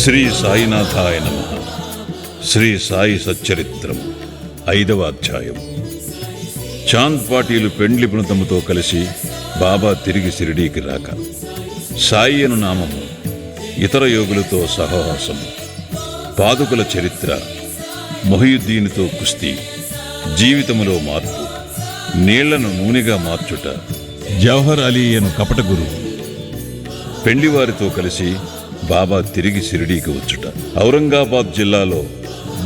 శ్రీ సాయినాథాయ నమః. శ్రీ సాయి సచ్చరిత్రం 5వ అధ్యాయం. చాంద్ పాటీలు పెండ్లి బృందముతో కలిసి బాబా తిరిగి షిరిడీకి రాక, సాయి అను నామము, ఇతర యోగులతో సహవాసము, పాదుకుల చరిత్ర, మొహియుద్దీన్తో కుస్తీ, జీవితములో మార్పు, నీళ్లను నూనెగా మార్చుట, జవహర్ అలీ అను కపట గురువు, పెండ్లివారితో కలిసి బాబా తిరిగి షిరిడీకి వచ్చుట. ఔరంగాబాద్ జిల్లాలో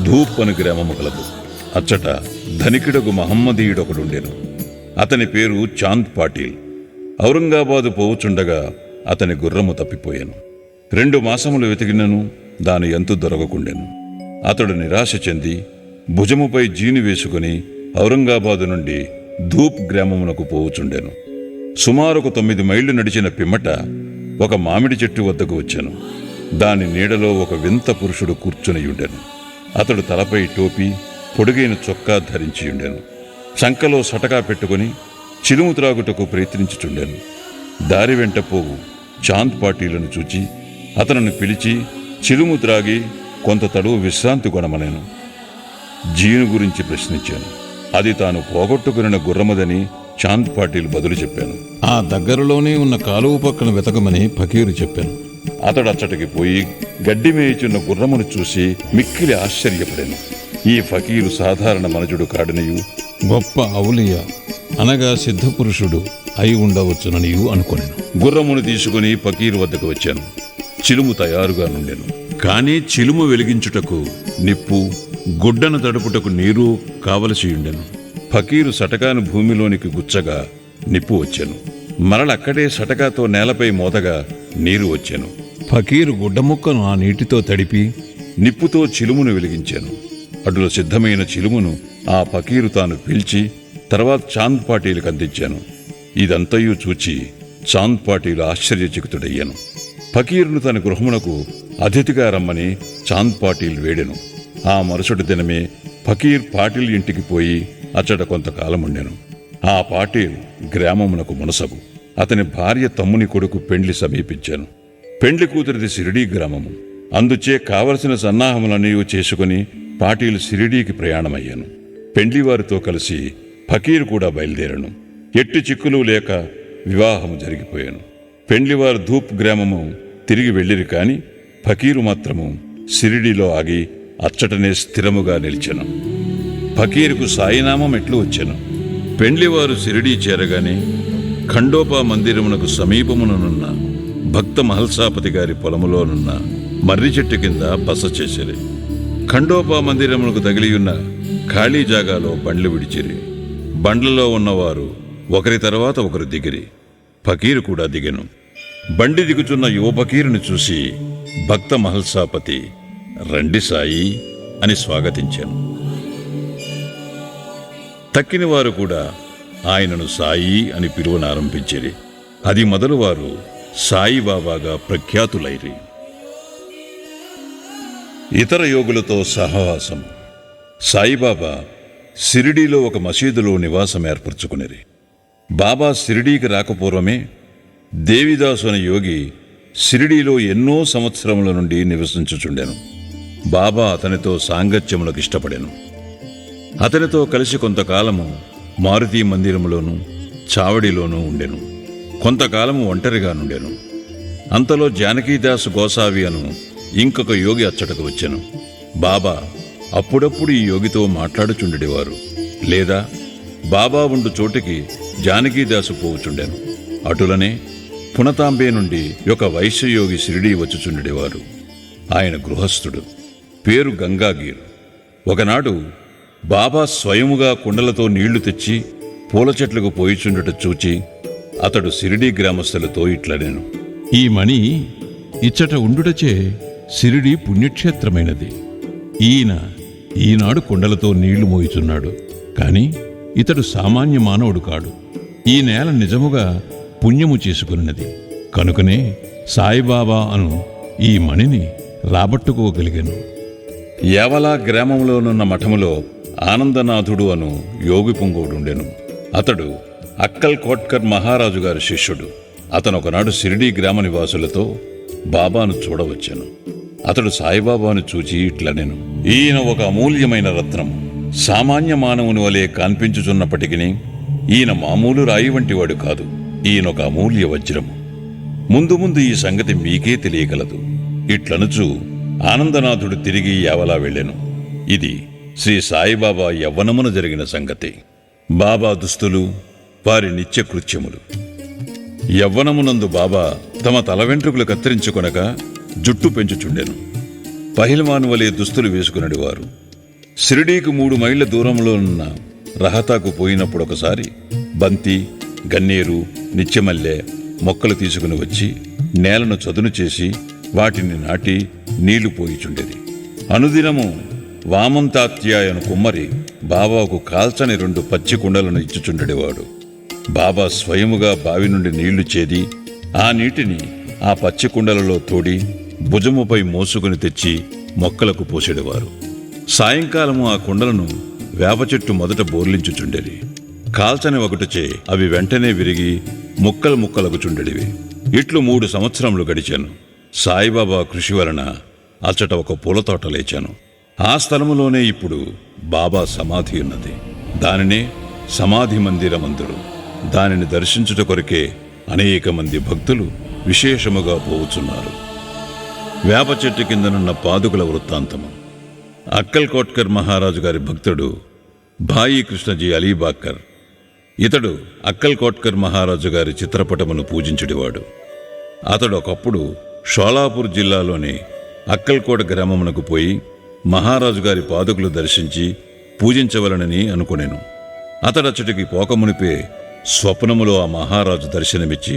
ధూప్ అను గ్రామము కలదు. అచ్చట ధనికుడగు మహమ్మదీయుడొకడుండెను. అతని పేరు చాంద్ పాటీల్. ఔరంగాబాదు పోవుచుండగా అతని గుర్రము తప్పిపోయాను. 2 మాసములు వెతికినను దాని ఎంతు దొరకకుండెను. అతడు నిరాశ చెంది భుజముపై జీను వేసుకుని ఔరంగాబాదు నుండి ధూప్ గ్రామమునకు పోవుచుండెను. సుమారు 9 మైళ్ళు నడిచిన పిమ్మట ఒక మామిడి చెట్టు వద్దకు వచ్చాను. దాని నీడలో ఒక వింత పురుషుడు కూర్చునియుండెను. అతడు తలపై టోపీ, పొడుగైన చొక్కా ధరించియుండెను. చంకలో సటకా పెట్టుకుని చిలుము త్రాగుటకు ప్రయత్నించుచుండెను. దారి వెంట పోవు చాంద్ పాటీలను చూచి అతనిని పిలిచి చిలుము త్రాగి కొంత తడువు విశ్రాంతి కొనమనేను. జీను గురించి ప్రశ్నించాను. అది తాను పోగొట్టుకున్న గుర్రమదని చాంద్ పాటీల్ బదులు చెప్పాను. ఆ దగ్గరలోనే ఉన్న కాలువ పక్కన వెతకమని ఫకీరు చెప్పాను. అతడు అచ్చటికి పోయి గడ్డి మేయుచున్న గుర్రమును చూసి మిక్కిలి ఆశ్చర్యపడాను. ఈ ఫకీరు సాధారణ మనుజుడు కాడనియు, గొప్ప ఔలియా అనగా సిద్ధపురుషుడు అయి ఉండవచ్చుననియు అనుకొనెను. గుర్రమును తీసుకుని ఫకీరు వద్దకు వచ్చాను. చిలుము తయారుగా నుండెను. కానీ చిలుము వెలిగించుటకు నిప్పు, గుడ్డను తడుపుటకు నీరు కావలసియుండెను. ఫకీరు సటకాను భూమిలోనికి గుచ్చగా నిప్పు వచ్చాను. మరలక్కడే సటకాతో నేలపై మోతగా నీరు వచ్చాను. ఫకీరు గుడ్డముక్కను ఆ నీటితో తడిపి నిప్పుతో చిలుమును వెలిగించాను. అటుల సిద్ధమైన చిలుమును ఆ ఫకీరు తాను పీల్చి తర్వాత చాంద్ పాటీలకు అందించాను. ఇదంతయు చూచి చాంద్ పాటీలు ఆశ్చర్యచకితుడయ్యాను. ఫకీరును తన గృహమునకు అతిథిగా రమ్మని చాంద్ పాటీల్ వేడెను. ఆ మరుసటి దినమే ఫకీర్ పాటీల్ ఇంటికి పోయి అచ్చట కొంతకాలముండెను. ఆ పాటీల్ గ్రామమునకు మునసగు. అతని భార్య తమ్ముని కొడుకు పెండ్లి సమీపించాను. పెండ్లి కూతురిది షిరిడీ గ్రామము. అందుచే కావలసిన సన్నాహములన్నీ చేసుకుని పాటీలు షిరిడీకి ప్రయాణమయ్యాను. పెండ్లివారితో కలిసి ఫకీరు కూడా బయలుదేరాను. ఎట్టి చిక్కులు లేక వివాహము జరిగిపోయాను. పెండ్లివారు ధూప్ గ్రామము తిరిగి వెళ్ళిరి కాని ఫకీరు మాత్రము షిరిడీలో ఆగి అచ్చటనే స్థిరముగా నిలిచెను. ఫకీరుకు సాయినామం ఎట్లు వచ్చెను. పెండ్లివారు షిరిడీ చేరగానే ఖండోపా మందిరమునకు సమీపముననున్న భక్త మహల్సాపతి గారి పొలములోనున్న మర్రి చెట్టు కింద బస చేసిరి. ఖండోపా మందిరమునకు తగిలియున్న ఖాళీ జాగాలో బండ్లు విడిచిరి. బండ్లలో ఉన్నవారు ఒకరి తర్వాత ఒకరు దిగిరి. ఫకీరు కూడా దిగెను. బండి దిగుచున్న యువ ఫకీరుని చూసి భక్త మహల్సాపతి రండి సాయి అని స్వాగతించాను. తక్కిన వారు కూడా ఆయనను సాయి అని పిలువనారంభించిరి. అది మొదలు వారు సాయిబాబాగా ప్రఖ్యాతులైరి. ఇతర యోగులతో సహవాసం. సాయిబాబా షిరిడీలో ఒక మసీదులో నివాసం ఏర్పరచుకునిరి. బాబా షిరిడీకి రాకపూర్వమే దేవిదాసు అనే యోగి షిరిడీలో ఎన్నో సంవత్సరముల నుండి నివసించుచుండెను. బాబా అతనితో సాంగత్యములకు ఇష్టపడెను. అతనితో కలిసి కొంతకాలము మారుతి మందిరములోను చావడిలోనూ ఉండెను. కొంతకాలము ఒంటరిగా నుండెను. అంతలో జానకీదాసు గోసావి అను ఇంకొక యోగి అచ్చటకు వచ్చెను. బాబా అప్పుడప్పుడు ఈ యోగితో మాట్లాడుచుండెడివారు. లేదా బాబా ఉండు చోటికి జానకీదాసు పోవుచుండెను. అటులనే పునతాంబే నుండి ఒక వైశ్యయోగి షిరిడీ వచ్చుచుండెడివారు. ఆయన గృహస్థుడు. పేరు గంగాగీర్. ఒకనాడు బాబా స్వయముగా కుండలతో నీళ్లు తెచ్చి పూల చెట్లకు పోయిచుండుట చూచి అతడు షిరిడీ గ్రామస్తులతో ఇట్లనేను. ఈ మణి ఇచ్చట ఉండుటచే షిరిడీ పుణ్యక్షేత్రమైనది. ఈనాడు కుండలతో నీళ్లు మోయిచున్నాడు. కాని ఇతడు సామాన్య మానవుడు కాడు. ఈ నేల నిజముగా పుణ్యము చేసుకున్నది. కనుకనే సాయిబాబా అను ఈ మణిని రాబట్టుకోగలిగాను. యావలా గ్రామంలోనున్న మఠములో ఆనందనాథుడు అను యోగి పుంగవుడుండెను. అతడు అక్కల్ కోట్కర్ మహారాజు గారి శిష్యుడు. అతను ఒకనాడు షిరిడీ గ్రామ నివాసులతో బాబాను చూడవచ్చాను. అతడు సాయిబాబాను చూచి ఇట్లనెను, ఈయన ఒక అమూల్యమైన రత్నము. సామాన్య మానవుని వలె కనిపించుచున్నప్పటికీ ఈయన మామూలు రాయి వంటివాడు కాదు. ఈయనొక అమూల్య వజ్రము. ముందు ముందు ఈ సంగతి మీకే తెలియగలదు. ఇట్లనుచు ఆనందనాథుడు తిరిగి యావలా వెళ్ళెను. ఇది శ్రీ సాయిబాబా యవ్వనమున జరిగిన సంగతి. బాబా దుస్తులు, వారి నిత్యకృత్యములు. యవ్వనమునందు బాబా తమ తల వెంట్రుకలు కత్తిరించుకొనక జుట్టు పెంచుచుండెను. పహిల్వాను వలె దుస్తులు వేసుకునడివారు. షిరిడీకు 3 మైళ్ళ దూరంలో ఉన్న రహతాకు పోయినప్పుడు ఒకసారి బంతి, గన్నేరు, నిత్యమల్లె మొక్కలు తీసుకుని వచ్చి నేలను చదును చేసి వాటిని నాటి నీళ్లు పోయిచుండేది. అనుదినము వామంతాత్యాయను కుమ్మరి బాబాకు కాల్చని 2 పచ్చి కుండలను ఇచ్చుచుండేవాడు. బాబా స్వయముగా బావి నుండి నీళ్లు చేది ఆ నీటిని ఆ పచ్చి కుండలలో తోడి భుజముపై మోసుకుని తెచ్చి మొక్కలకు పోసేవారు. సాయంకాలము ఆ కుండలను వేప చెట్టు మొదట బోర్లించుచుండేది. కాల్చని ఒకటిచే అవి వెంటనే విరిగి ముక్కలు ముక్కలగుచుండెడివి. ఇట్లు 3 సంవత్సరములు గడిచాను. సాయిబాబా కృషి వలన అచ్చట ఒక పూలతోట లేచాను. ఆ స్థలములోనే ఇప్పుడు బాబా సమాధి ఉన్నది. దానినే సమాధి మందిరమందురు. దానిని దర్శించుట కొరకే అనేక మంది భక్తులు విశేషముగా పోవుచున్నారు. వేప చెట్టు కిందనున్న పాదుకుల వృత్తాంతము. అక్కల్ కోట్కర్ మహారాజు గారి భక్తుడు భాయి కృష్ణజీ అలీబాకర్. ఇతడు అక్కల్ కోట్కర్ మహారాజు గారి చిత్రపటమును పూజించుడివాడు. అతడు ఒకప్పుడు షోలాపూర్ జిల్లాలోని అక్కల్కోట గ్రామమునకు పోయి మహారాజు గారి పాదుకులు దర్శించి పూజించవలనని అనుకునేను. అతడచ్చటికి పోకమునిపే స్వప్నములో ఆ మహారాజు దర్శనమిచ్చి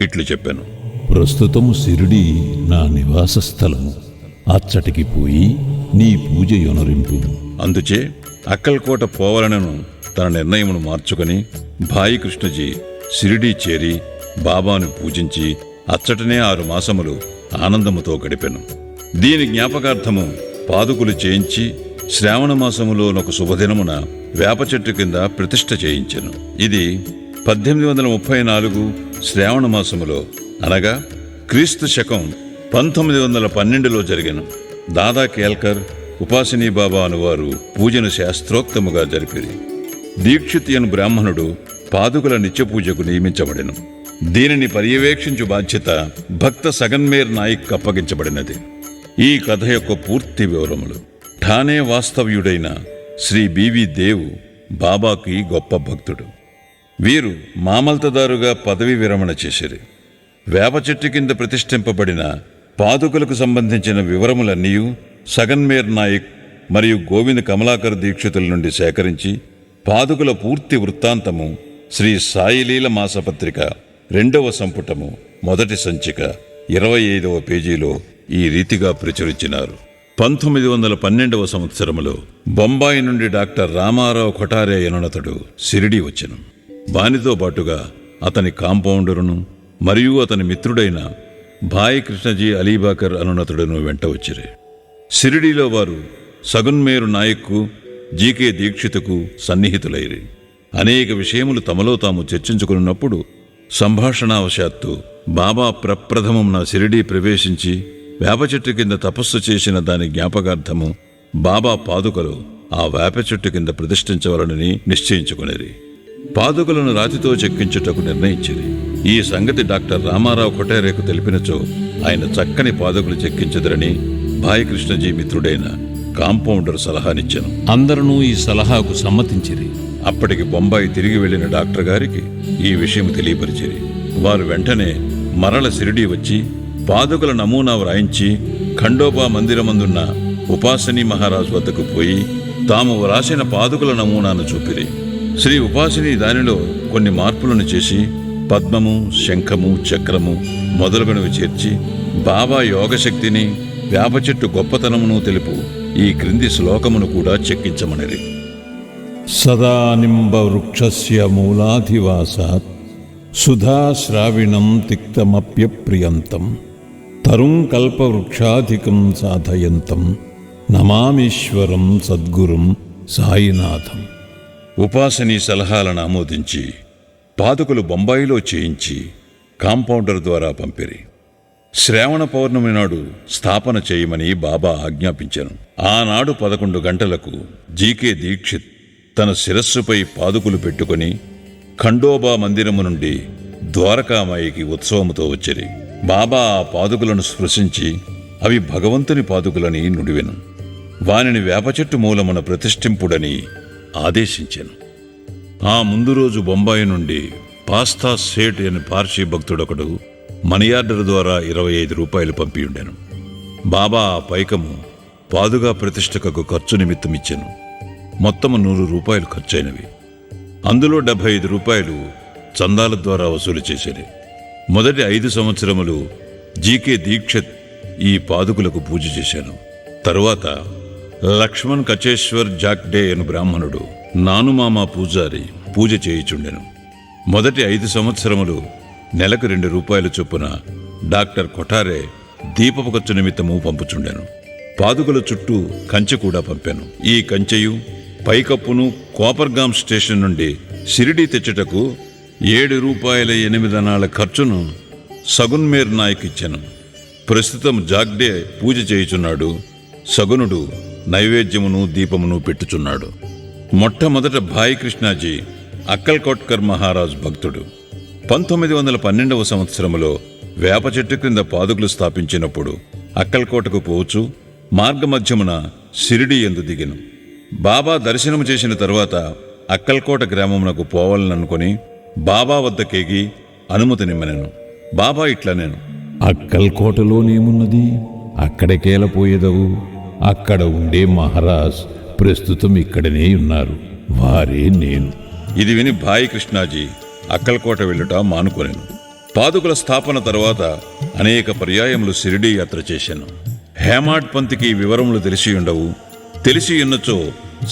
ఇట్లు చెప్పాను, ప్రస్తుతము షిరిడీ నా నివాస స్థలము. అచ్చటికి పోయి నీ పూజ యొనరింపు. అందుచే అక్కల్కోట పోవలనను తన నిర్ణయమును మార్చుకొని భాయి కృష్ణజీ షిరిడీ చేరి బాబాను పూజించి అచ్చటనే 6 మాసములు ఆనందముతో గడిపెను. దీని జ్ఞాపకార్థము పాదుకులు చేయించి శ్రావణ మాసములోనొక శుభదినమున వేప చెట్టు కింద ప్రతిష్ఠ చేయించెను. ఇది 1834 శ్రావణ మాసములో, అనగా క్రీస్తు శకం 1912లో జరిగెను. దాదా కేల్కర్, ఉపాసినీ బాబా అనువారు పూజను శాస్త్రోక్తముగా జరిపిరి. దీక్షిత్ అను బ్రాహ్మణుడు పాదుకుల నిత్యపూజకు నియమించబడెను. దీనిని పర్యవేక్షించు బాధ్యత భక్త సగన్మేర్ నాయక్ అప్పగించబడినది. ఈ కథ యొక్క పూర్తి వివరములు. ఠానే వాస్తవ్యుడైన శ్రీ బివి దేవ్ బాబాకి గొప్ప భక్తుడు. వీరు మామల్తదారుగా పదవి విరమణ చేసిరి. వేప చెట్టు కింద ప్రతిష్ఠింపబడిన పాదుకులకు సంబంధించిన వివరములన్నీ సగన్మేర్ నాయక్ మరియు గోవింద్ కమలాకర్ దీక్షితుల నుండి సేకరించి పాదుకుల పూర్తి వృత్తాంతము శ్రీ సాయిలీల మాసపత్రిక 2వ సంపుటము మొదటి సంచిక 25వ పేజీలో ఈ రీతిగా ప్రచురించినారు. 1912వ సంవత్సరములో బొంబాయి నుండి డాక్టర్ రామారావు కొఠారే అనునతడు షిరిడీ వచ్చెను. వానితో పాటుగా అతని కాంపౌండరును మరియు అతని మిత్రుడైన భాయ్ కృష్ణజీ అలీబాకర్ అనునతుడును వెంట వచ్చిరి. షిరిడీలో వారు సగున్మేరు నాయక్కు, జీకే దీక్షితుకు సన్నిహితులైరి. అనేక విషయములు తమలో తాము చర్చించుకున్నప్పుడు సంభాషణావశాత్తు బాబా ప్రప్రథమం షిరిడీ ప్రవేశించి వేప చెట్టు కింద తపస్సు చేసిన దాని జ్ఞాపకార్థము బాబా పాదుకలు ఆ వేప చెట్టు కింద ప్రతిష్ఠించవలనని నిశ్చయించుకునేది. పాదుకలను రాతితో చెక్కించుటకు నిర్ణయించింది. ఈ సంగతి డాక్టర్ రామారావు కొఠారేకు తెలిపినచో ఆయన చక్కని పాదుకలు చెక్కించదరని భాయ్ కృష్ణజీ మిత్రుడైన కాంపౌండర్ సలహానిచ్చాను. అందరూ ఈ సలహాకు సమ్మతించిరి. అప్పటికి బొంబాయి తిరిగి వెళ్లిన డాక్టర్ గారికి ఈ విషయం తెలియపరిచిరి. వారు వెంటనే మరల షిరిడీ వచ్చి పాదుకల నమూనా వ్రాయించి ఖండోబా మందిరమందున్న ఉపాసినీ మహారాజు వద్దకు పోయి తాము వ్రాసిన పాదుకల నమూనాను చూపిరి. శ్రీ ఉపాసిని దానిలో కొన్ని మార్పులను చేసి పద్మము, శంఖము, చక్రము మొదలగునవి చేర్చి బాబా యోగశక్తిని, వేప చెట్టు గొప్పతనమును తెలుపు ఈ క్రింది శ్లోకమును కూడా చెక్కించమనిరి. సదా నింబ వృక్షస్య మూలాధివాసాత్ సుధాశ్రావిణం తిక్తమప్యప్రియంతం తరుం కల్పవృక్షాధికం సాధయంతం నమామీశ్వరం సద్గురుం సాయినాథం. ఉపాసనీ సలహాలను ఆమోదించి పాదుకులు బొంబాయిలో చేయించి కాంపౌండర్ ద్వారా పంపిరి. శ్రావణ పౌర్ణమి నాడు స్థాపన చేయమని బాబా ఆజ్ఞాపించాను. ఆనాడు 11 గంటలకు జీకే దీక్షిత్ తన శిరస్సుపై పాదుకులు పెట్టుకుని ఖండోబా మందిరము నుండి ద్వారకామాయికి ఉత్సవముతో వచ్చిరి. బాబా ఆ పాదుకులను స్పృశించి అవి భగవంతుని పాదుకులని నుడివెను. వానిని వేప చెట్టు మూలమున ప్రతిష్ఠింపుడని ఆదేశించెను. ఆ ముందు రోజు బొంబాయి నుండి పాస్తా సేట్ అని పార్సీ భక్తుడొకడు మనీ ఆర్డర్ ద్వారా 25 రూపాయలు పంపియుండెను. బాబా ఆ పైకము పాదుగా ప్రతిష్టకు ఖర్చు నిమిత్తమిచ్చెను. మొత్తము 100 రూపాయలు ఖర్చయినవి. అందులో 75 రూపాయలు చందాల ద్వారా వసూలు చేసేది. మొదటి 5 సంవత్సరములు జీకే దీక్షిత్ ఈ పాదుకులకు పూజ చేశాను. తరువాత లక్ష్మణ్ కచేశ్వర్ జాక్డే అను బ్రాహ్మణుడు నానుమామ పూజారి పూజ చేయుచుండెను. మొదటి 5 సంవత్సరములు నెలకు 2 రూపాయల చొప్పున డాక్టర్ కొఠారే దీపపు ఖర్చు నిమిత్తము పంపుచుండెను. పాదుకల చుట్టూ కంచె కూడా పంపాను. ఈ కంచెయు పైకప్పును కోపర్గాం స్టేషన్ నుండి షిరిడీ తెచ్చుటకు 7 రూపాయల 8 అనాల ఖర్చును సగున్మేర్ నాయక్ ఇచ్చాను. ప్రస్తుతం జాగ్డే పూజ చేయుచున్నాడు. సగునుడు నైవేద్యమును దీపమును పెట్టుచున్నాడు. మొట్టమొదట భాయ్ కృష్ణాజీ అక్కల్కోట్కర్ మహారాజ్ భక్తుడు. 1912వ సంవత్సరములో వేప చెట్టు క్రింద పాదుకులు స్థాపించినప్పుడు అక్కల్కోటకు పోవచ్చు మార్గమధ్యమున షిరిడీ యందు దిగెను. బాబా దర్శనము చేసిన తరువాత అక్కల్కోట గ్రామమునకు పోవాలననుకొని బాబా వద్దకేగి అనుమతి నిమ్మనెను. బాబా ఇట్లనేను, అక్కల్కోటలోనేమున్నది? అక్కడికేలపోయేదవు. అక్కడ ఉండే మహారాజ్ ప్రస్తుతం ఇక్కడనే ఉన్నారు. వారే నేను. ఇది విని భాయ్ కృష్ణాజీ అక్కల్కోట వెళ్ళుట మానుకొనెను. పాదుకుల స్థాపన తరువాత అనేక పర్యాయములు షిరిడీ యాత్ర చేశాను. హేమాడ్ పంత్కి వివరములు తెలిసియుండవు. తెలిసియున్నచో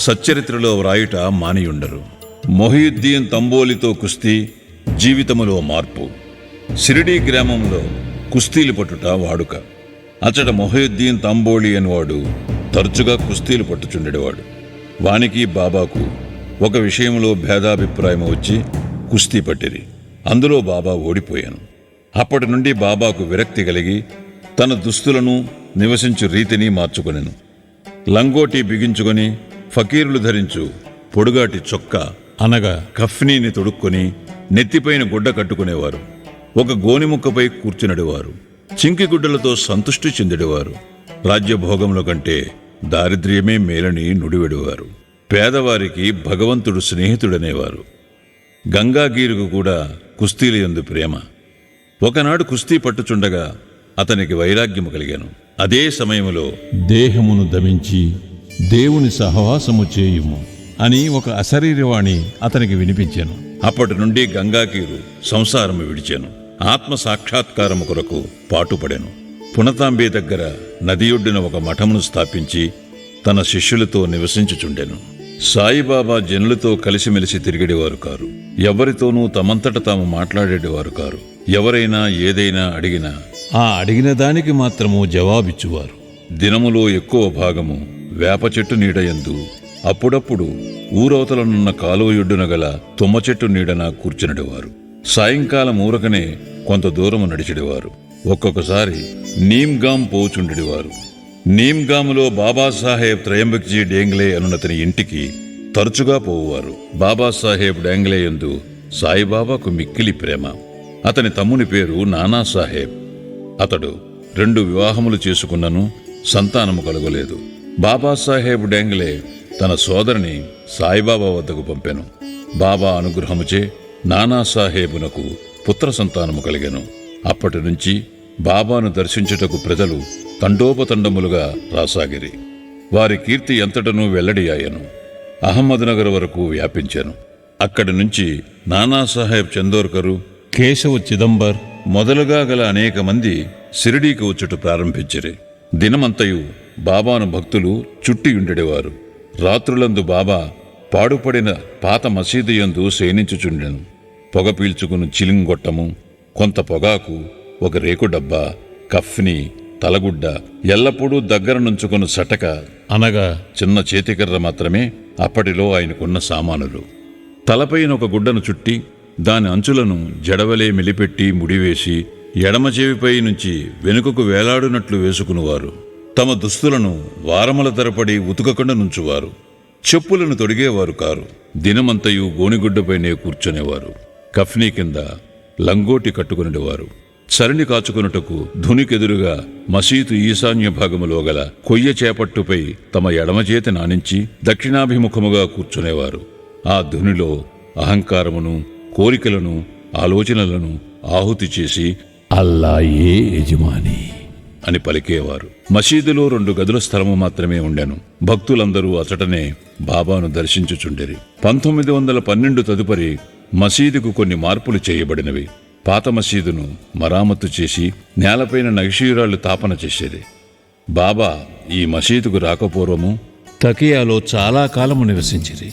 సచ్చరిత్రలో వ్రాయుట మానియుండరు. మొహియుద్దీన్ తంబోలితో కుస్తీ, జీవితములో మార్పు. షిరిడీ గ్రామంలో కుస్తీలు పట్టుట వాడుక. అచ్చట మొహియుద్దీన్ తంబోలి అనేవాడు తరచుగా కుస్తీలు పట్టుచుండేవాడు. వానికి బాబాకు ఒక విషయంలో భేదాభిప్రాయం వచ్చి కుస్తీ పట్టిరి. అందులో బాబా ఓడిపోయాను. అప్పటి నుండి బాబాకు విరక్తి కలిగి తన దుస్తులను నివసించు రీతిని మార్చుకొనెను. లంగోటి బిగించుకొని ఫకీరులు ధరించు పొడుగాటి చొక్కా అనగా కఫ్నీని తొడుక్కొని నెత్తిపైన గుడ్డ కట్టుకునేవారు. ఒక గోనిముక్కపై కూర్చునడివారు. చింకి గుడ్డలతో సంతుష్టి చెందిడేవారు. రాజ్యభోగముల కంటే దారిద్ర్యమే మేలని నుడివెడువారు. పేదవారికి భగవంతుడు స్నేహితుడనేవారు. గంగాగీరుకు కూడా కుస్తీల యందు ప్రేమ. ఒకనాడు కుస్తీ పట్టుచుండగా అతనికి వైరాగ్యము కలిగాను. అదే సమయములో దేహమును దమించి దేవుని సహవాసము చేయుము అని ఒక అశరీరవాణి అతనికి వినిపించాను. అప్పటి నుండి గంగాకీరు సంసారము విడిచాను. ఆత్మ సాక్షాత్కారము కొరకు పాటుపడెను. పునతాంబే దగ్గర నది ఒడ్డున ఒక మఠమును స్థాపించి తన శిష్యులతో నివసించుచుండెను. సాయిబాబా జనులతో కలిసిమెలిసి తిరిగేవారు కారు. ఎవరితోనూ తమంతట తాము మాట్లాడేవారు కారు. ఎవరైనా ఏదైనా అడిగినా ఆ అడిగిన దానికి మాత్రము జవాబిచ్చువారు. దినములో ఎక్కువ భాగము వేప చెట్టు నీడయందు, అప్పుడప్పుడు ఊరవతలనున్న కాలువయొడ్డున గల తుమ్మ చెట్టు నీడన కూర్చునడేవారు. సాయంకాలం ఊరకనే కొంత దూరము నడిచెడివారు. ఒక్కొక్కసారి నీమ్గాం పోచుండెడివారు. నీమ్గాములో బాబాసాహెబ్ త్రయంబక్జీ డేంగ్లే అనునతని ఇంటికి తరచుగా పోవువారు. బాబాసాహెబ్ డేంగ్లే యందు సాయిబాబాకు మిక్కిలి ప్రేమ. అతని తమ్ముని పేరు నానాసాహెబ్. అతడు 2 వివాహములు చేసుకున్నను సంతానము కలుగలేదు. బాబాసాహెబ్ డేంగ్లే తన సోదరిని సాయిబాబా వద్దకు పంపెను. బాబా అనుగ్రహముచే నానాసాహెబునకు పుత్ర సంతానము కలిగెను. అప్పటి నుంచి బాబాను దర్శించుటకు ప్రజలు తండోపతండములుగా రాసాగిరి. వారి కీర్తి ఎంతటనూ వెల్లడియాయను. అహ్మద్నగర్ వరకు వ్యాపించాను. అక్కడి నుంచి నానాసాహెబ్ చందోర్కరు, కేశవ చిదంబర్ మొదలుగా గల అనేక మంది షిరిడీకి వచ్చుట ప్రారంభించిరి. దినమంతయు బాబాను భక్తులు చుట్టియుండెడివారు. రాత్రులందు బాబా పాడుపడిన పాత మసీదు యందు శయనించుచుండెను. పొగ పీల్చుకుని చిలింగొట్టము, కొంత పొగాకు, ఒక రేకు డబ్బా, కఫ్ని, తలగుడ్డ, ఎల్లప్పుడూ దగ్గర నుంచుకుని సటక అనగా చిన్న చేతికర్ర మాత్రమే అప్పటిలో ఆయనకున్న సామానులు. తలపైన ఒక గుడ్డను చుట్టి దాని అంచులను జడవలే మెలిపెట్టి ముడివేసి ఎడమ చెవిపై నుంచి వెనుకకు వేలాడునట్లు వేసుకునివారు. తమ దుస్తులను వారముల తరపడి ఉతుకకుండా నుంచువారు. చెప్పులను తొడిగేవారు కారు. దినమంతయు గోనిగుడ్డపైనే కూర్చునేవారు. కఫ్నీ కింద లంగోటి కట్టుకునేవారు. చరిని కాచుకొనుటకు ధునికెదురుగా మసీదు ఈశాన్య భాగములో గల కొయ్య చేపట్టుపై తమ ఎడమ చేతి నానించి దక్షిణాభిముఖముగా కూర్చునేవారు. ఆ ధునిలో అహంకారమును, కోరికలను, ఆలోచనలను ఆహుతి చేసి అల్లాయే యజమాని అని పలికేవారు. మసీదులో 2 గదుల స్థలము మాత్రమే ఉండెను. భక్తులందరూ అచటనే బాబాను దర్శించుచుండిరి. 1912 తదుపరి మసీదుకు కొన్ని మార్పులు చేయబడినవి. పాత మసీదును మరామత్తు చేసి నేలపైన నగిషీరాళ్లు తాపన చేసేది. బాబా ఈ మసీదుకు రాకపూర్వము తకియాలో చాలా కాలము నివసించిరి.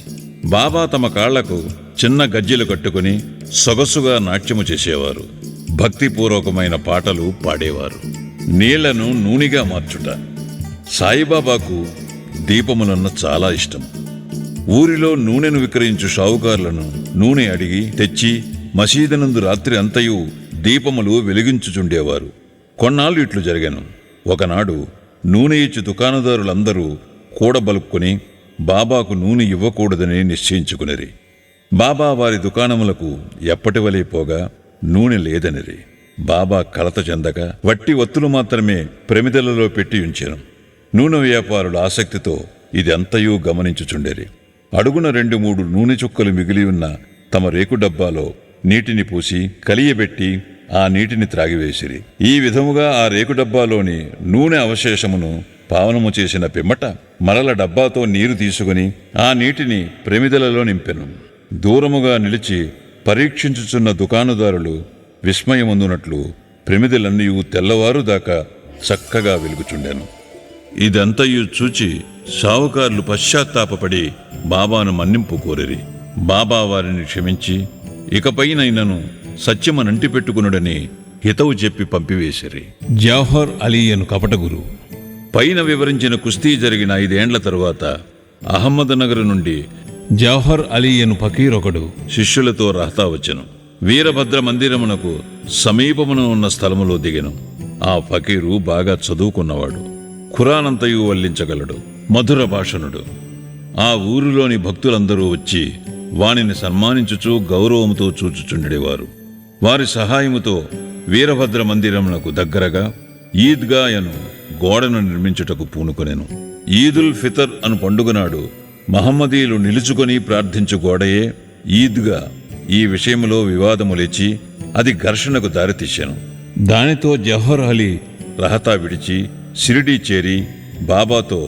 బాబా తమ కాళ్లకు చిన్న గజ్జెలు కట్టుకుని సొగసుగా నాట్యము చేసేవారు. భక్తిపూర్వకమైన పాటలు పాడేవారు. నీళ్లను నూనెగా మార్చుట. సాయిబాబాకు దీపములన్న చాలా ఇష్టం. ఊరిలో నూనెను విక్రయించు షావుకారులను నూనె అడిగి తెచ్చి మసీదునందు రాత్రి అంతయు దీపములు వెలిగించుచుండేవారు. కొన్నాళ్ళు ఇట్లు జరిగాను. ఒకనాడు నూనె ఇచ్చి దుకాణదారులందరూ కూడబలుక్కుని బాబాకు నూనె ఇవ్వకూడదని నిశ్చయించుకునిరి. బాబా వారి దుకాణములకు ఎప్పటివలే పోగా నూనె లేదనిరి. బాబా కలత చెందక వట్టి ఒత్తులు మాత్రమే ప్రమిదలలో పెట్టి ఉంచెను. నూనె వ్యాపారుల ఆసక్తితో ఇది అంతయూ గమనించుచుండేరి. అడుగున 2-3 నూనె చుక్కలు మిగిలి ఉన్న తమ రేకు డబ్బాలో నీటిని పూసి కలియబెట్టి ఆ నీటిని త్రాగివేసిరి. ఈ విధముగా ఆ రేకు డబ్బాలోని నూనె అవశేషమును పావనము చేసిన పిమ్మట మరల డబ్బాతో నీరు తీసుకుని ఆ నీటిని ప్రమిదలలో నింపెను. దూరముగా నిలిచి పరీక్షించుచున్న దుకాణదారులు విస్మయముందునట్లు ప్రమిదలన్నీ తెల్లవారు దాకా చక్కగా వెలుగుచుండెను. ఇదంతయు చూచి షావుకారులు పశ్చాత్తాపపడి బాబాను మన్నింపు కోరిరి. బాబా వారిని క్షమించి ఇకపైనైనను సత్యమనంటి పెట్టుకునుడని హితవు చెప్పి పంపివేసిరి. జవహర్ అలీ అను కపట గురువు. పైన వివరించిన కుస్తీ జరిగిన 5 ఏండ్ల తరువాత అహ్మద్నగర్ నుండి జవహర్ అలీ అను ఫకీరొకడు శిష్యులతో రహతా వచ్చెను. వీరభద్ర మందిరమునకు సమీపమున ఉన్న స్థలములో దిగెను. ఆ ఫకీరు బాగా చదువుకున్నవాడు. ఖురానంతయు వల్లించగలడు. మధుర భాషణుడు. ఆ ఊరిలోని భక్తులందరూ వచ్చి వానిని సన్మానించుచూ గౌరవముతో చూచుచుండేవారు. వారి సహాయముతో వీరభద్ర మందిరమునకు దగ్గరగా ఈద్గా అను గోడను నిర్మించుటకు పూనుకొనెను. ఈదుల్ ఫితర్ అను పండుగనాడు మహమ్మదీయులు నిలుచుకొని ప్రార్థించు గోడయే ఈద్గా. ఈ విషయంలో వివాదము లేచి అది ఘర్షణకు దారితీశాను. దానితో జవహర్ అలీ రహతా విడిచి షిరిడీ చేరి బాబాతో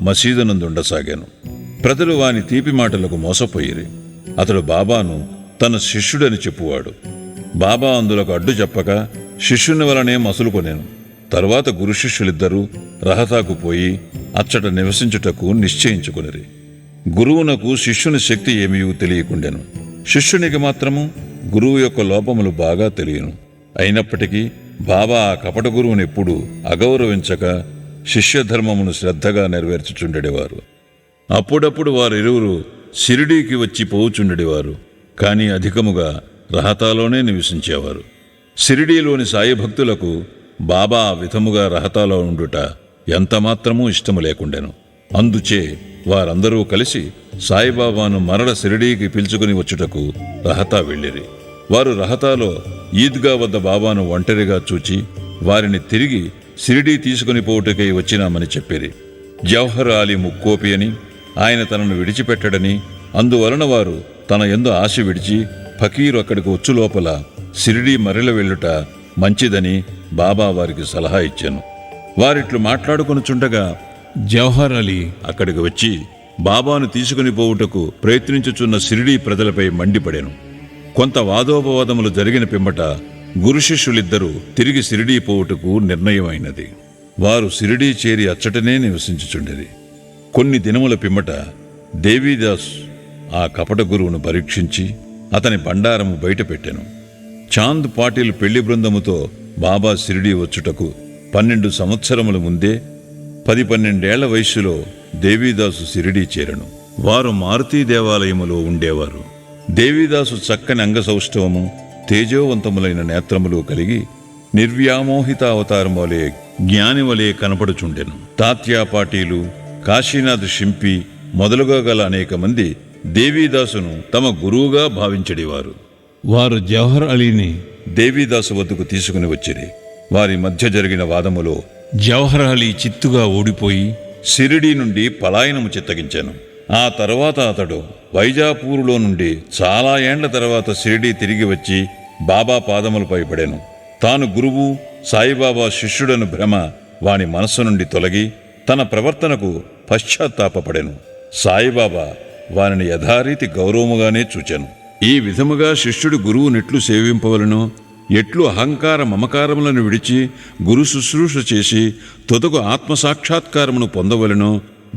మసీదునందుండసాగాను. ప్రజలు వాని తీపి మాటలకు మోసపోయిరి. అతడు బాబాను తన శిష్యుడని చెప్పువాడు. బాబా అందులకు అడ్డు చెప్పక శిష్యుని వలనే మసులుకొనేను. తరువాత గురు శిష్యులిద్దరూ రహతాకు పోయి అచ్చట నివసించుటకు నిశ్చయించుకునిరి. గురువునకు శిష్యుని శక్తి ఏమీ తెలియకుండెను. శిష్యునికి మాత్రము గురువు యొక్క లోపములు బాగా తెలియను. అయినప్పటికీ బాబా ఆ కపట గురువునెప్పుడూ అగౌరవించక శిష్యధర్మమును శ్రద్ధగా నెరవేర్చుచుండెడివారు. అప్పుడప్పుడు వారిరువురు షిరిడీకి వచ్చి పోవుచుండెడివారు. కానీ అధికముగా రహతాలోనే నివసించేవారు. షిరిడీలోని సాయి భక్తులకు బాబా ఆ విధముగా రహతాలో ఉండుట ఎంతమాత్రమూ ఇష్టము లేకుండెను. అందుచే వారందరూ కలిసి సాయిబాబాను మరల షిరిడీకి పిలుచుకుని వచ్చుటకు రహతా వెళ్ళిరి. వారు రహతాలో ఈద్గా వద్ద బాబాను ఒంటరిగా చూచి వారిని తిరిగి షిరిడీ తీసుకుని పోవుటకై వచ్చినామని చెప్పిరి. జవహర్ అలీ ముక్కోపి అని, ఆయన తనను విడిచిపెట్టడని, అందువలన వారు తన యందు ఆశ విడిచి ఫకీరు అక్కడికి వచ్చు లోపల షిరిడీ మరల వెళ్ళుట మంచిదని బాబా వారికి సలహా ఇచ్చాను. వారిట్లు మాట్లాడుకొనుచుండగా జవహర్ అలీ అక్కడికి వచ్చి బాబాను తీసుకుని పోవుటకు ప్రయత్నించుచున్న షిరిడీ ప్రజలపై మండిపడెను. కొంత వాదోపవాదములు జరిగిన పిమ్మట గురు శిష్యులిద్దరూ తిరిగి షిరిడీ పోవుటకు నిర్ణయమైనది. వారు షిరిడీ చేరి అచ్చటనే నివసించుచుండేది. కొన్ని దినముల పిమ్మట దేవీదాస్ ఆ కపట గురువును పరీక్షించి అతని బండారము బయటపెట్టెను. చాంద్ పాటిల్ పెళ్లి బృందముతో బాబా షిరిడీ వచ్చుటకు 12 సంవత్సరముల ముందే 10-12 ఏళ్ల వయస్సులో దేవీదాసు షిరిడీ చేరెను. వారు మారుతీ దేవాలయములో ఉండేవారు. దేవీదాసు చక్కని అంగసౌష్ఠవము, తేజోవంతములైన నేత్రములు కలిగి నిర్వ్యామోహిత అవతారం వలె జ్ఞాని వలె కనపడుచుండెను. తాత్యా పాటీలు, కాశీనాథ్ షింపి మొదలుగా గల అనేక మంది దేవీదాసును తమ గురువుగా భావించడివారు. వారు జవహర్ అలీని దేవీదాసు వద్దకు తీసుకుని వచ్చిరి. వారి మధ్య జరిగిన వాదములో జవహర్ అలీ చిత్తుగా ఓడిపోయి షిరిడీ నుండి పలాయనము చిత్తగించాను. ఆ తర్వాత అతడు వైజాపూరులో నుండి చాలా ఏండ్ల తర్వాత షిరిడీ తిరిగి వచ్చి బాబా పాదములపై పడెను. తాను గురువు, సాయిబాబా శిష్యుడను భ్రమ వాని మనస్సు నుండి తొలగి తన ప్రవర్తనకు పశ్చాత్తాపపడెను. సాయిబాబా వారిని యథారీతి గౌరవముగానే చూచెను. ఈ విధముగా శిష్యుడు గురువునెట్లు సేవింపవలనో, ఎట్లు అహంకార మమకారములను విడిచి గురు శుశ్రూష చేసి తుదకు ఆత్మసాక్షాత్కారమును పొందవలెనో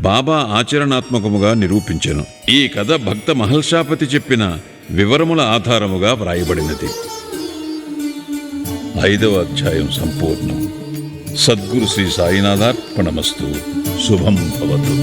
బాబా ఆచరణాత్మకముగా నిరూపించెను. ఈ కథ భక్త మహల్షాపతి చెప్పిన వివరముల ఆధారముగా వ్రాయబడినది. 5వ అధ్యాయం సంపూర్ణం. సద్గురు శ్రీ సాయినాథార్పణమస్తు. శుభం భవతు.